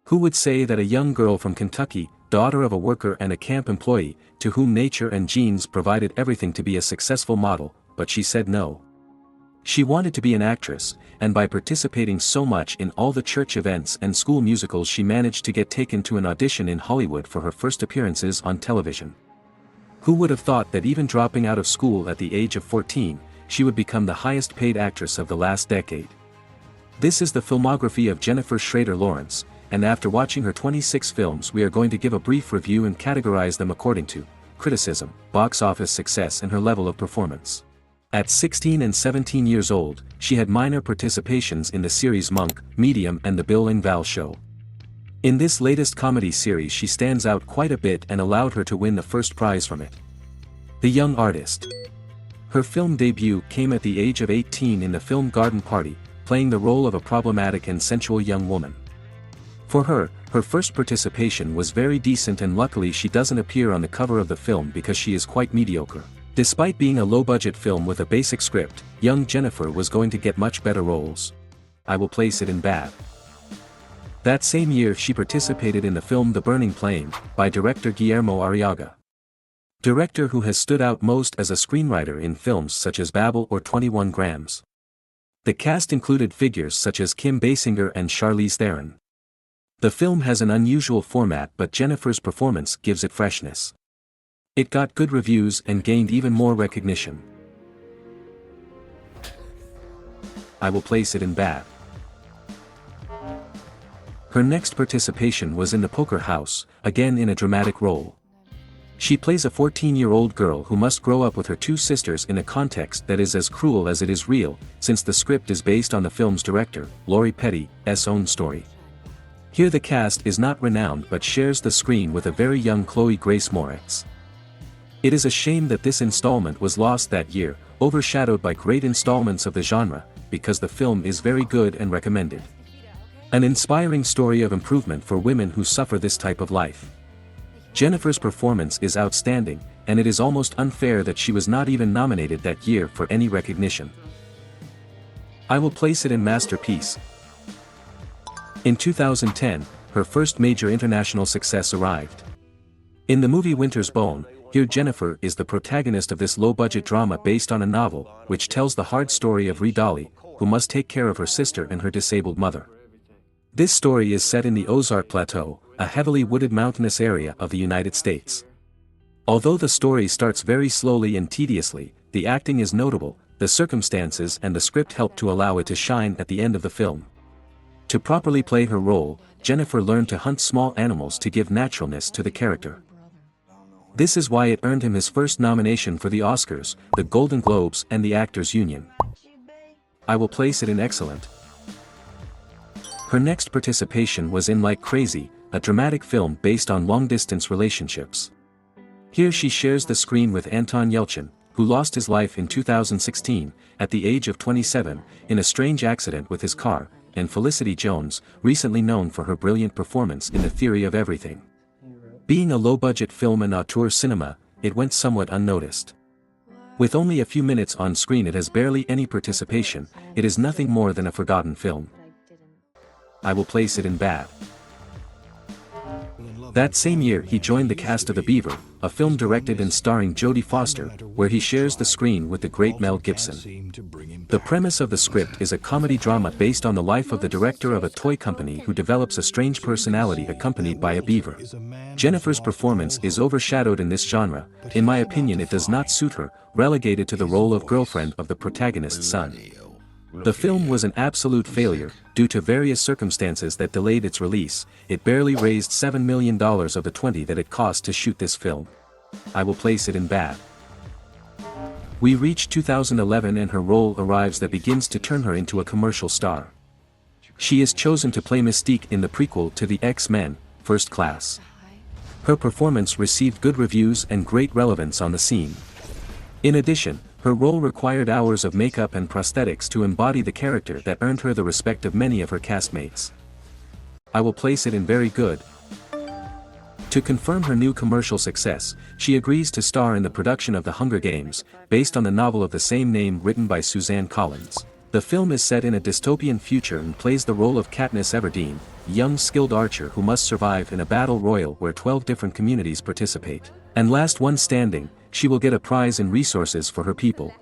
Who would say that a young girl from Kentucky, daughter of a worker and a camp employee, to whom nature and genes provided everything to be a successful model, but she said no. She wanted to be an actress, and by participating so much in all the church events and school musicals she managed to get taken to an audition in Hollywood for her first appearances on television. Who would have thought that even dropping out of school at the age of 14, she would become the highest paid actress of the last decade? This is the filmography of Jennifer Schrader Lawrence, and after watching her 26 films we are going to give a brief review and categorize them according to criticism, box office success and her level of performance. At 16 and 17 years old, she had minor participations in the series Monk, Medium and The Bill and Val Show. In this latest comedy series she stands out quite a bit and allowed her to win the first prize from it. The Young Artist. Her film debut came at the age of 18 in the film Garden Party, playing the role of a problematic and sensual young woman. For her, her first participation was very decent and luckily she doesn't appear on the cover of the film because she is quite mediocre. Despite being a low-budget film with a basic script, young Jennifer was going to get much better roles. I will place it in bad. That same year she participated in the film The Burning Plain, by director Guillermo Arriaga. Director who has stood out most as a screenwriter in films such as Babel or 21 Grams. The cast included figures such as Kim Basinger and Charlize Theron. The film has an unusual format but Jennifer's performance gives it freshness. It got good reviews and gained even more recognition. I will place it in bad. Her next participation was in The Poker House, again in a dramatic role. She plays a 14-year-old girl who must grow up with her two sisters in a context that is as cruel as it is real, since the script is based on the film's director, Lori Petty's own story. Here the cast is not renowned but shares the screen with a very young Chloe Grace Moretz. It is a shame that this installment was lost that year, overshadowed by great installments of the genre, because the film is very good and recommended. An inspiring story of improvement for women who suffer this type of life. Jennifer's performance is outstanding, and it is almost unfair that she was not even nominated that year for any recognition. I will place it in masterpiece. In 2010, her first major international success arrived. In the movie Winter's Bone, here Jennifer is the protagonist of this low-budget drama based on a novel, which tells the hard story of Ree Dolly, who must take care of her sister and her disabled mother. This story is set in the Ozark Plateau, a heavily wooded mountainous area of the United States. Although the story starts very slowly and tediously, the acting is notable, the circumstances and the script help to allow it to shine at the end of the film. To properly play her role, Jennifer learned to hunt small animals to give naturalness to the character. This is why it earned him his first nomination for the Oscars, the Golden Globes and the Actors Union. I will place it in excellent. Her next participation was in Like Crazy, a dramatic film based on long-distance relationships. Here she shares the screen with Anton Yelchin, who lost his life in 2016, at the age of 27, in a strange accident with his car, and Felicity Jones, recently known for her brilliant performance in The Theory of Everything. Being a low-budget film and auteur cinema, it went somewhat unnoticed. With only a few minutes on screen it has barely any participation, it is nothing more than a forgotten film. I will place it in bad. That same year he joined the cast of The Beaver, a film directed and starring Jodie Foster, where he shares the screen with the great Mel Gibson. The premise of the script is a comedy drama based on the life of the director of a toy company who develops a strange personality accompanied by a beaver. Jennifer's performance is overshadowed in this genre, in my opinion it does not suit her, relegated to the role of girlfriend of the protagonist's son. The film was an absolute failure, due to various circumstances that delayed its release. It barely raised $7 million of the $20 that it cost to shoot this film. I will place it in bad. We reach 2011 and her role arrives that begins to turn her into a commercial star. She is chosen to play Mystique in the prequel to the X-Men, First Class. Her performance received good reviews and great relevance on the scene. In addition, her role required hours of makeup and prosthetics to embody the character that earned her the respect of many of her castmates. I will place it in very good. To confirm her new commercial success, she agrees to star in the production of The Hunger Games, based on the novel of the same name written by Suzanne Collins. The film is set in a dystopian future and plays the role of Katniss Everdeen, a young skilled archer who must survive in a battle royal where 12 different communities participate. And last one standing, she will get a prize in resources for her people.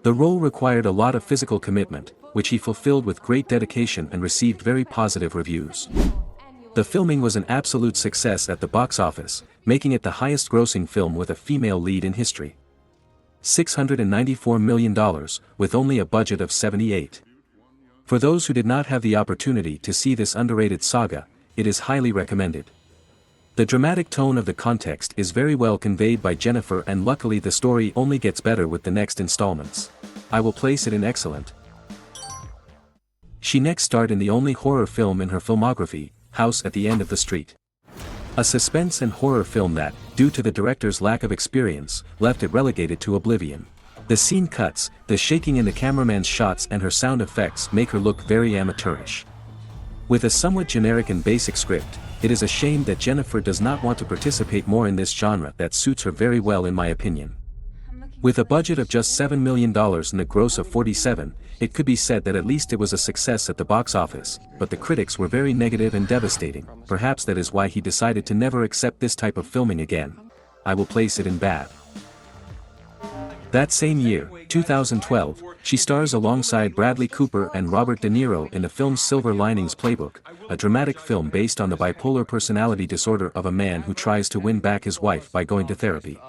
The role required a lot of physical commitment, which he fulfilled with great dedication and received very positive reviews. The filming was an absolute success at the box office, making it the highest-grossing film with a female lead in history. $694 million, with only a budget of $78. For those who did not have the opportunity to see this underrated saga, it is highly recommended. The dramatic tone of the context is very well conveyed by Jennifer, and luckily the story only gets better with the next installments. I will place it in excellent. She next starred in the only horror film in her filmography, House at the End of the Street. A suspense and horror film that, due to the director's lack of experience, left it relegated to oblivion. The scene cuts, the shaking in the cameraman's shots and her sound effects make her look very amateurish. With a somewhat generic and basic script, it is a shame that Jennifer does not want to participate more in this genre that suits her very well in my opinion. With a budget of just $7 million and a gross of $47, it could be said that at least it was a success at the box office, but the critics were very negative and devastating. Perhaps that is why he decided to never accept this type of filming again. I will place it in bad. That same year, 2012, she stars alongside Bradley Cooper and Robert De Niro in the film Silver Linings Playbook, a dramatic film based on the bipolar personality disorder of a man who tries to win back his wife by going to therapy.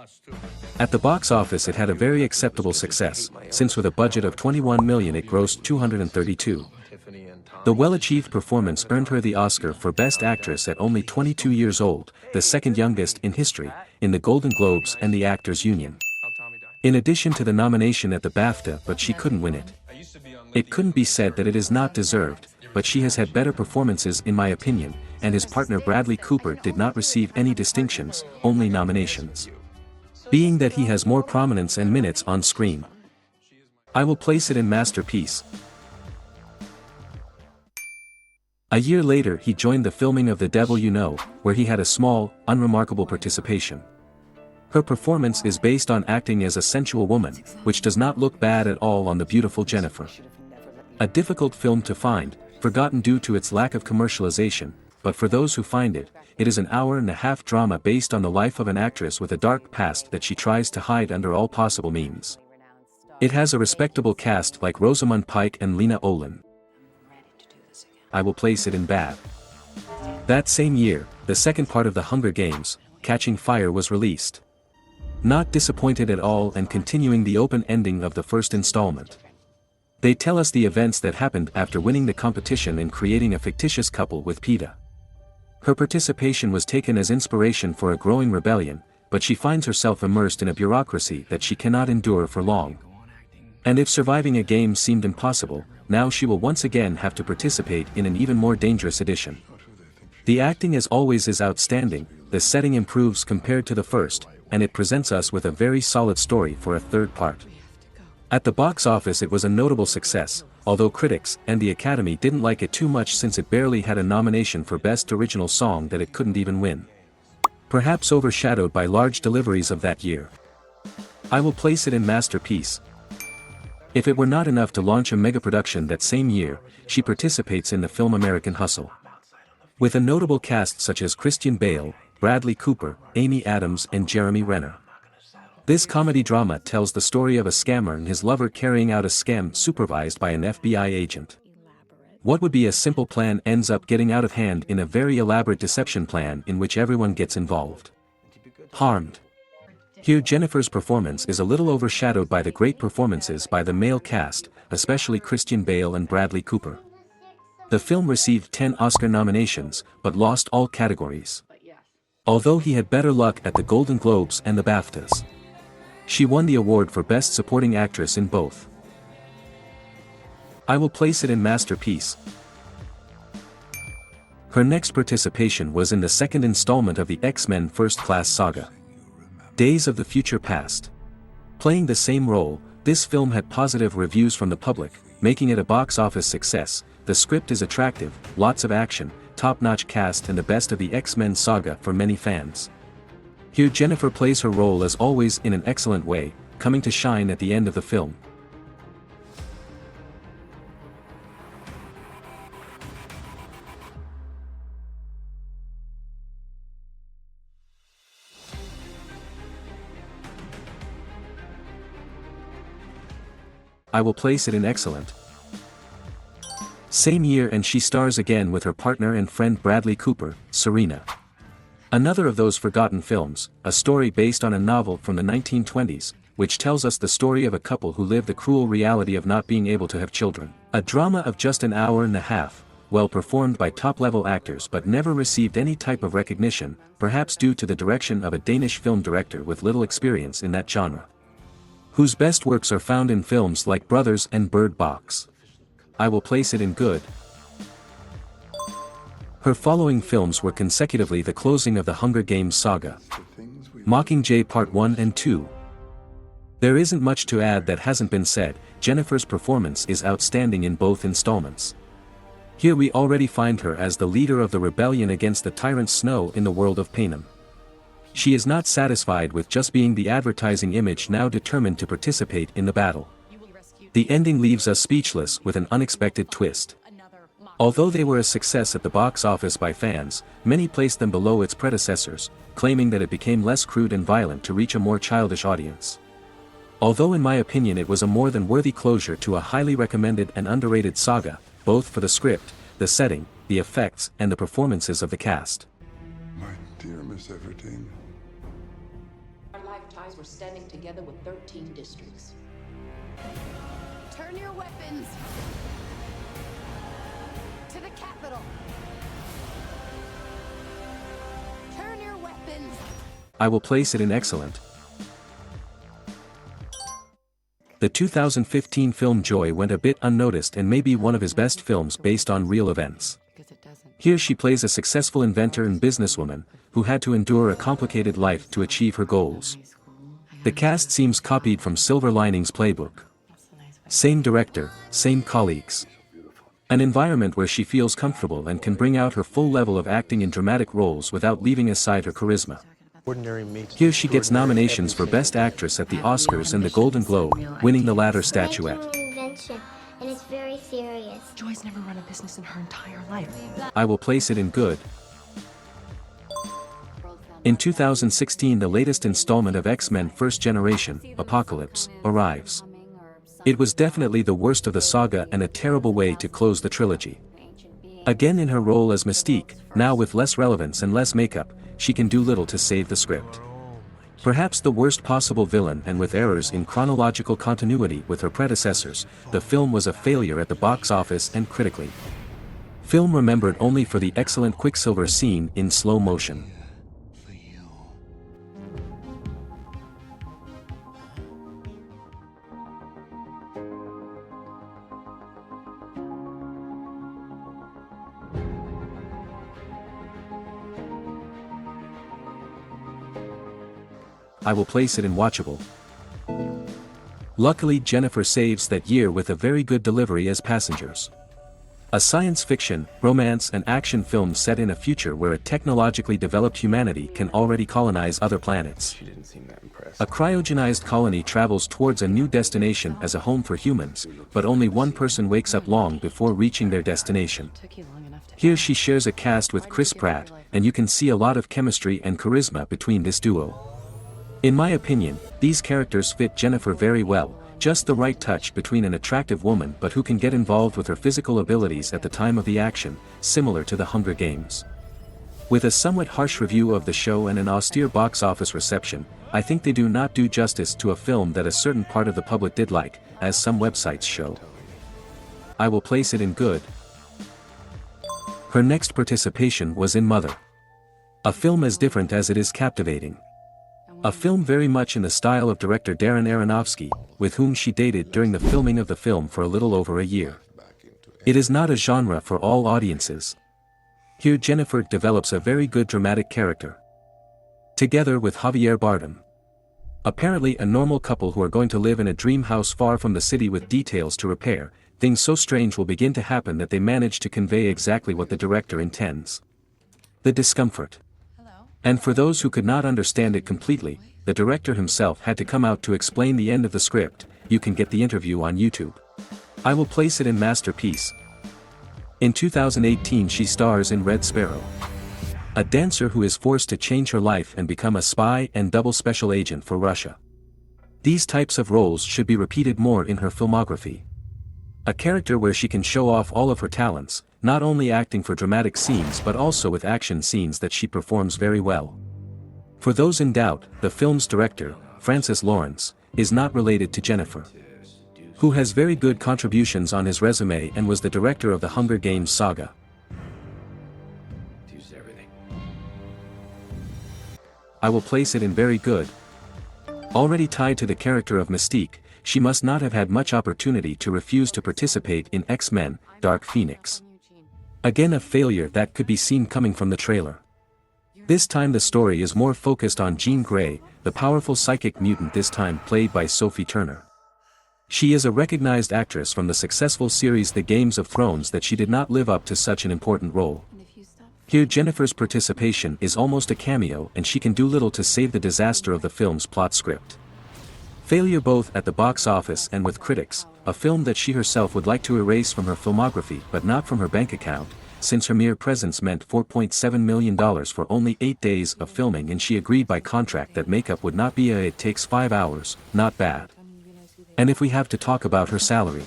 At the box office it had a very acceptable success, since with a budget of $21 million it grossed $232. The well-achieved performance earned her the Oscar for Best Actress at only 22 years old, the second youngest in history, in the Golden Globes and the Actors Union. In addition to the nomination at the BAFTA, but she couldn't win it. It couldn't be said that it is not deserved, but she has had better performances in my opinion, and his partner Bradley Cooper did not receive any distinctions, only nominations. Being that he has more prominence and minutes on screen. I will place it in masterpiece. A year later he joined the filming of The Devil You Know, where he had a small, unremarkable participation. Her performance is based on acting as a sensual woman, which does not look bad at all on the beautiful Jennifer. A difficult film to find, forgotten due to its lack of commercialization, but for those who find it, it is an hour-and-a-half drama based on the life of an actress with a dark past that she tries to hide under all possible means. It has a respectable cast like Rosamund Pike and Lena Olin. I will place it in bad. That same year, the second part of The Hunger Games, Catching Fire, was released. Not disappointed at all and continuing the open ending of the first installment. They tell us the events that happened after winning the competition and creating a fictitious couple with PETA. Her participation was taken as inspiration for a growing rebellion, but she finds herself immersed in a bureaucracy that she cannot endure for long. And if surviving a game seemed impossible, now she will once again have to participate in an even more dangerous edition. The acting as always is outstanding, the setting improves compared to the first, and it presents us with a very solid story for a third part. At the box office it was a notable success, although critics and the Academy didn't like it too much since it barely had a nomination for Best Original Song that it couldn't even win. Perhaps overshadowed by large deliveries of that year. I will place it in masterpiece. If it were not enough to launch a mega-production that same year, she participates in the film American Hustle. With a notable cast such as Christian Bale, Bradley Cooper, Amy Adams and Jeremy Renner. This comedy drama tells the story of a scammer and his lover carrying out a scam supervised by an FBI agent. What would be a simple plan ends up getting out of hand in a very elaborate deception plan in which everyone gets involved. Harmed. Here Jennifer's performance is a little overshadowed by the great performances by the male cast, especially Christian Bale and Bradley Cooper. The film received 10 Oscar nominations, but lost all categories. Although he had better luck at the Golden Globes and the BAFTAs. She won the award for Best Supporting Actress in both. I will place it in masterpiece. Her next participation was in the second installment of the X-Men First Class saga. Days of the Future Past. Playing the same role, this film had positive reviews from the public, making it a box office success. The script is attractive, lots of action, top-notch cast and the best of the X-Men saga for many fans. Here Jennifer plays her role as always in an excellent way, coming to shine at the end of the film. I will place it in excellent. Same year, and she stars again with her partner and friend Bradley Cooper, Serena. Another of those forgotten films, a story based on a novel from the 1920s, which tells us the story of a couple who live the cruel reality of not being able to have children. A drama of just an hour and a half, well performed by top-level actors but never received any type of recognition, perhaps due to the direction of a Danish film director with little experience in that genre. Whose best works are found in films like Brothers and Bird Box. I will place it in good. Her following films were consecutively the closing of the Hunger Games saga. Mockingjay Part 1 and 2. There isn't much to add that hasn't been said. Jennifer's performance is outstanding in both installments. Here we already find her as the leader of the rebellion against the tyrant Snow in the world of Panem. She is not satisfied with just being the advertising image, now determined to participate in the battle. The ending leaves us speechless with an unexpected twist. Although they were a success at the box office by fans, many placed them below its predecessors, claiming that it became less crude and violent to reach a more childish audience. Although in my opinion it was a more than worthy closure to a highly recommended and underrated saga, both for the script, the setting, the effects, and the performances of the cast. My dear Miss Everdean. Our life ties were standing together with 13 districts. Turn your weapons to the capital. Turn your weapons. I will place it in excellent. The 2015 film Joy went a bit unnoticed and may be one of his best films based on real events. Here she plays a successful inventor and businesswoman, who had to endure a complicated life to achieve her goals. The cast seems copied from Silver Linings Playbook. Same director, same colleagues. An environment where she feels comfortable and can bring out her full level of acting in dramatic roles without leaving aside her charisma. Here she gets nominations for Best Actress at the Oscars and the Golden Globe, winning the latter statuette. Invention, and it's very serious. Joy's never run a business in her entire life. I will place it in good. In 2016, the latest installment of X-Men First Generation, Apocalypse, arrives. It was definitely the worst of the saga and a terrible way to close the trilogy. Again in her role as Mystique, now with less relevance and less makeup, she can do little to save the script. Perhaps the worst possible villain, and with errors in chronological continuity with her predecessors, the film was a failure at the box office and critically. Film remembered only for the excellent Quicksilver scene in slow motion. I will place it in watchable. Luckily Jennifer saves that year with a very good delivery as Passengers. A science fiction, romance and action film set in a future where a technologically developed humanity can already colonize other planets. A cryogenized colony travels towards a new destination as a home for humans, but only one person wakes up long before reaching their destination. Here she shares a cast with Chris Pratt, and you can see a lot of chemistry and charisma between this duo. In my opinion, these characters fit Jennifer very well, just the right touch between an attractive woman but who can get involved with her physical abilities at the time of the action, similar to the Hunger Games. With a somewhat harsh review of the show and an austere box office reception, I think they do not do justice to a film that a certain part of the public did like, as some websites show. I will place it in good. Her next participation was in Mother. A film as different as it is captivating. A film very much in the style of director Darren Aronofsky, with whom she dated during the filming of the film for a little over a year. It is not a genre for all audiences. Here Jennifer develops a very good dramatic character. Together with Javier Bardem. Apparently a normal couple who are going to live in a dream house far from the city with details to repair, things so strange will begin to happen that they manage to convey exactly what the director intends. The discomfort. And for those who could not understand it completely, the director himself had to come out to explain the end of the script. You can get the interview on YouTube. I will place it in masterpiece. In 2018 she stars in Red Sparrow. A dancer who is forced to change her life and become a spy and double special agent for Russia. These types of roles should be repeated more in her filmography. A character where she can show off all of her talents, not only acting for dramatic scenes but also with action scenes that she performs very well. For those in doubt, the film's director, Francis Lawrence, is not related to Jennifer, who has very good contributions on his resume and was the director of the Hunger Games saga. I will place it in very good. Already tied to the character of Mystique, she must not have had much opportunity to refuse to participate in X-Men, Dark Phoenix. Again a failure that could be seen coming from the trailer. This time the story is more focused on Jean Grey, the powerful psychic mutant this time played by Sophie Turner. She is a recognized actress from the successful series The Games of Thrones that she did not live up to such an important role. Here Jennifer's participation is almost a cameo and she can do little to save the disaster of the film's plot script. Failure both at the box office and with critics, a film that she herself would like to erase from her filmography but not from her bank account, since her mere presence meant $4.7 million for only 8 days of filming and she agreed by contract that makeup would not be it takes 5 hours, not bad. And if we have to talk about her salary,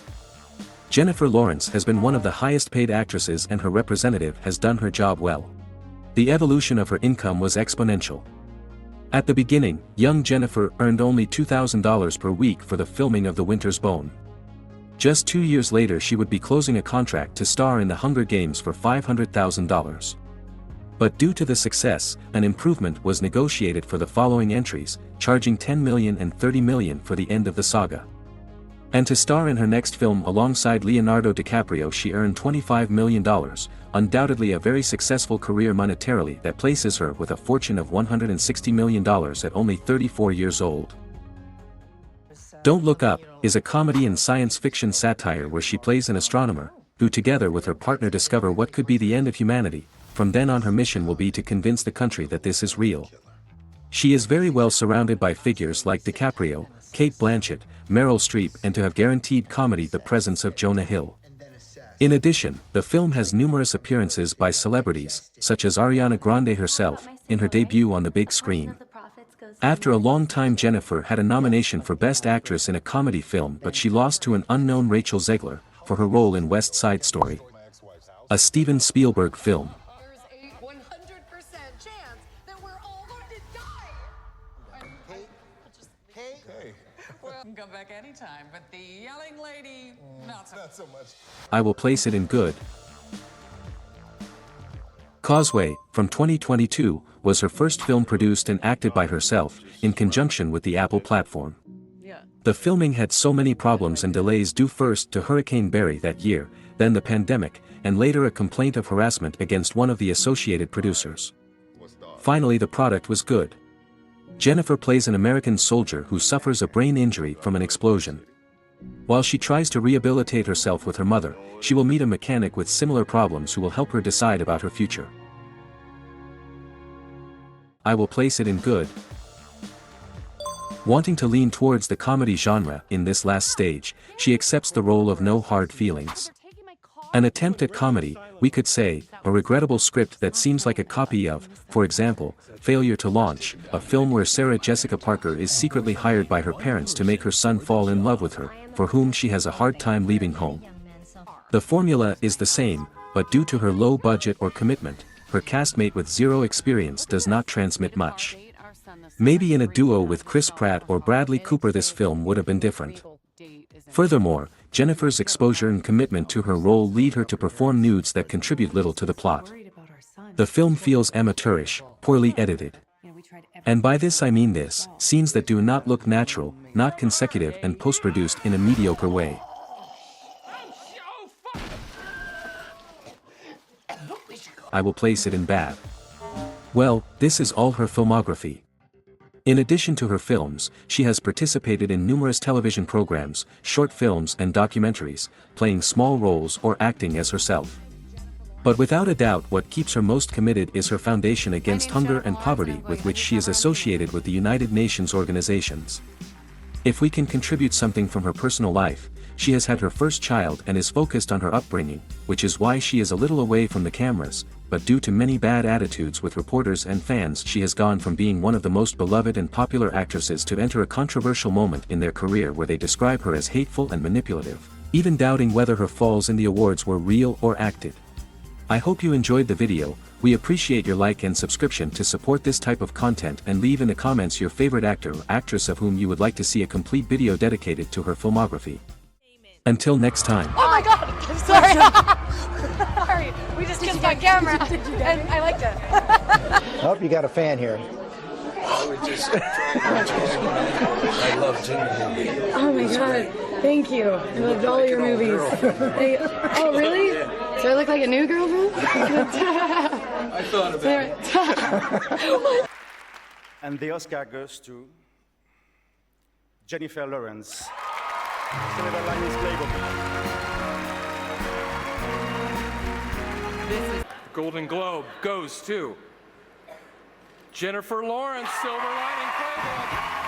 Jennifer Lawrence has been one of the highest paid actresses and her representative has done her job well. The evolution of her income was exponential. At the beginning, young Jennifer earned only $2,000 per week for the filming of The Winter's Bone. Just 2 years later she would be closing a contract to star in The Hunger Games for $500,000. But due to the success, an improvement was negotiated for the following entries, charging $10 million and $30 million for the end of the saga. And to star in her next film alongside Leonardo DiCaprio she earned $25 million, undoubtedly a very successful career monetarily that places her with a fortune of $160 million at only 34 years old. Don't Look Up is a comedy and science fiction satire where she plays an astronomer, who together with her partner discover what could be the end of humanity. From then on her mission will be to convince the country that this is real. She is very well surrounded by figures like DiCaprio, Cate Blanchett, Meryl Streep and to have guaranteed comedy the presence of Jonah Hill. In addition, the film has numerous appearances by celebrities, such as Ariana Grande herself, in her debut on the big screen. After a long time Jennifer had a nomination for Best Actress in a Comedy Film but she lost to an unknown Rachel Zegler, for her role in West Side Story, a Steven Spielberg film. There's a 100% chance that we're all going to die. Hey. Well, you can come back anytime, but the yelling lady, not so much. I will place it in good. Causeway, from 2022, was her first film produced and acted by herself, in conjunction with the Apple platform. The filming had so many problems and delays due first to Hurricane Barry that year, then the pandemic, and later a complaint of harassment against one of the associated producers. Finally the product was good. Jennifer plays an American soldier who suffers a brain injury from an explosion. While she tries to rehabilitate herself with her mother, she will meet a mechanic with similar problems who will help her decide about her future. I will place it in good. Wanting to lean towards the comedy genre in this last stage, she accepts the role of No Hard Feelings. An attempt at comedy, we could say, a regrettable script that seems like a copy of, for example, Failure to Launch, a film where Sarah Jessica Parker is secretly hired by her parents to make her son fall in love with her, for whom she has a hard time leaving home. The formula is the same, but due to her low budget or commitment, her castmate with zero experience does not transmit much. Maybe in a duo with Chris Pratt or Bradley Cooper this film would have been different. Furthermore, Jennifer's exposure and commitment to her role lead her to perform nudes that contribute little to the plot. The film feels amateurish, poorly edited. And by this I mean this, scenes that do not look natural, not consecutive and post-produced in a mediocre way. I will place it in bad. Well, this is all her filmography. In addition to her films, she has participated in numerous television programs, short films and documentaries, playing small roles or acting as herself. But without a doubt what keeps her most committed is her foundation against hunger and poverty with which she is associated with the United Nations organizations. If we can contribute something from her personal life, she has had her first child and is focused on her upbringing, which is why she is a little away from the cameras, but due to many bad attitudes with reporters and fans she has gone from being one of the most beloved and popular actresses to enter a controversial moment in their career where they describe her as hateful and manipulative, even doubting whether her falls in the awards were real or acted. I hope you enjoyed the video. We appreciate your like and subscription to support this type of content, and leave in the comments your favorite actor or actress of whom you would like to see a complete video dedicated to her filmography. Until next time. Oh my god! I'm sorry. Sorry, we just kissed on camera, and I liked it. Oh, you got a fan here. I love Jingle. Oh my god, thank you. I loved all your movies. Oh really? Do I look like a new girl, bro? I thought about it. And the Oscar goes to Jennifer Lawrence. Silver Linings Playbook. Golden Globe goes to Jennifer Lawrence, Silver Lining Playbook.